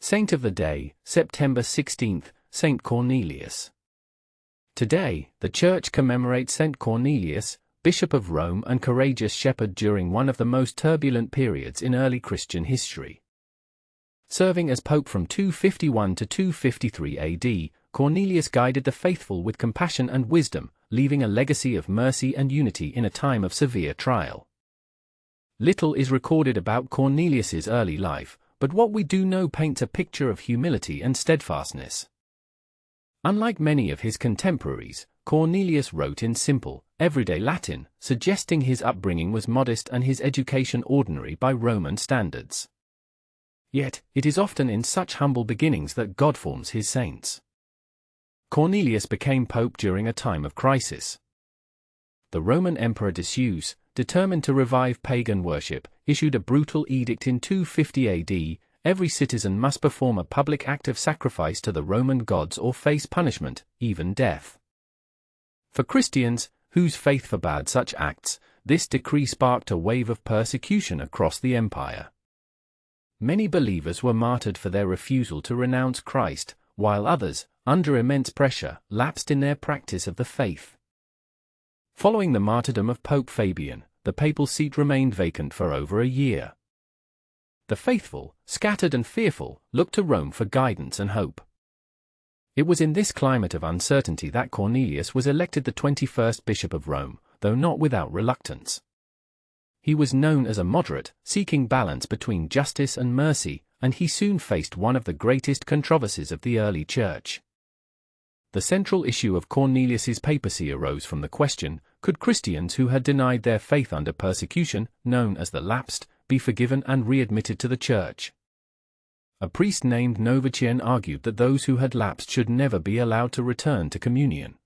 Saint of the Day, September 16, Saint Cornelius. Today, the Church commemorates Saint Cornelius, Bishop of Rome and courageous shepherd during one of the most turbulent periods in early Christian history. Serving as Pope from 251 to 253 AD, Cornelius guided the faithful with compassion and wisdom, leaving a legacy of mercy and unity in a time of severe trial. Little is recorded about Cornelius's early life, but what we do know paints a picture of humility and steadfastness. Unlike many of his contemporaries, Cornelius wrote in simple, everyday Latin, suggesting his upbringing was modest and his education ordinary by Roman standards. Yet, it is often in such humble beginnings that God forms his saints. Cornelius became pope during a time of crisis. The Roman Emperor Decian, determined to revive pagan worship, issued a brutal edict in 250 AD, every citizen must perform a public act of sacrifice to the Roman gods or face punishment, even death. For Christians, whose faith forbade such acts, this decree sparked a wave of persecution across the empire. Many believers were martyred for their refusal to renounce Christ, while others, under immense pressure, lapsed in their practice of the faith. Following the martyrdom of Pope Fabian, the papal seat remained vacant for over a year. The faithful, scattered and fearful, looked to Rome for guidance and hope. It was in this climate of uncertainty that Cornelius was elected the 21st Bishop of Rome, though not without reluctance. He was known as a moderate, seeking balance between justice and mercy, and he soon faced one of the greatest controversies of the early Church. The central issue of Cornelius's papacy arose from the question, could Christians who had denied their faith under persecution, known as the lapsed, be forgiven and readmitted to the Church? A priest named Novatian argued that those who had lapsed should never be allowed to return to communion.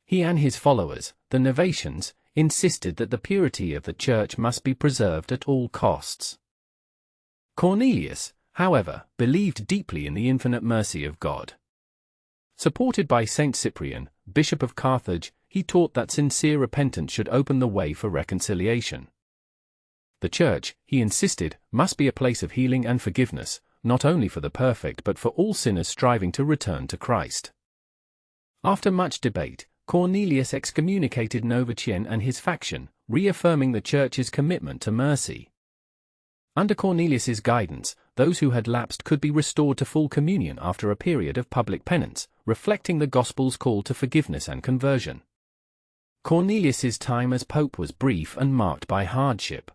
He and his followers, the Novatians, insisted that the purity of the Church must be preserved at all costs. Cornelius, however, believed deeply in the infinite mercy of God. Supported by Saint Cyprian, Bishop of Carthage, he taught that sincere repentance should open the way for reconciliation. The Church, he insisted, must be a place of healing and forgiveness, not only for the perfect but for all sinners striving to return to Christ. After much debate, Cornelius excommunicated Novatian and his faction, reaffirming the Church's commitment to mercy. Under Cornelius's guidance, those who had lapsed could be restored to full communion after a period of public penance, reflecting the Gospel's call to forgiveness and conversion. Cornelius's time as pope was brief and marked by hardship.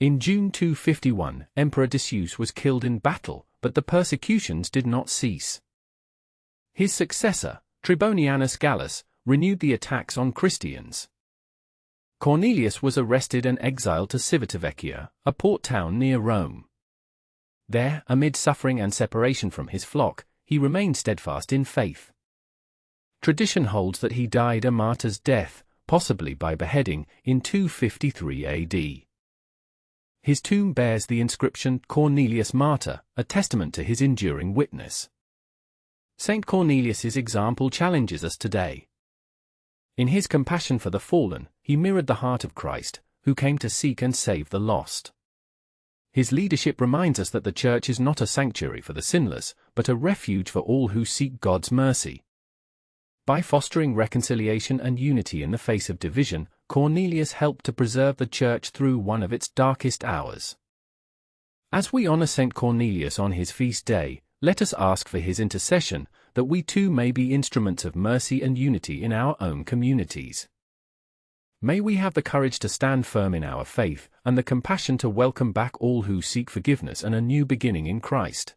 In June 251, Emperor Decian was killed in battle, but the persecutions did not cease. His successor, Trebonianus Gallus, renewed the attacks on Christians. Cornelius was arrested and exiled to Civitavecchia, a port town near Rome. There, amid suffering and separation from his flock, he remained steadfast in faith. Tradition holds that he died a martyr's death, possibly by beheading, in 253 AD. His tomb bears the inscription Cornelius Martyr, a testament to his enduring witness. Saint Cornelius's example challenges us today. In his compassion for the fallen, he mirrored the heart of Christ, who came to seek and save the lost. His leadership reminds us that the Church is not a sanctuary for the sinless, but a refuge for all who seek God's mercy. By fostering reconciliation and unity in the face of division, Cornelius helped to preserve the Church through one of its darkest hours. As we honor Saint Cornelius on his feast day, let us ask for his intercession, that we too may be instruments of mercy and unity in our own communities. May we have the courage to stand firm in our faith, and the compassion to welcome back all who seek forgiveness and a new beginning in Christ.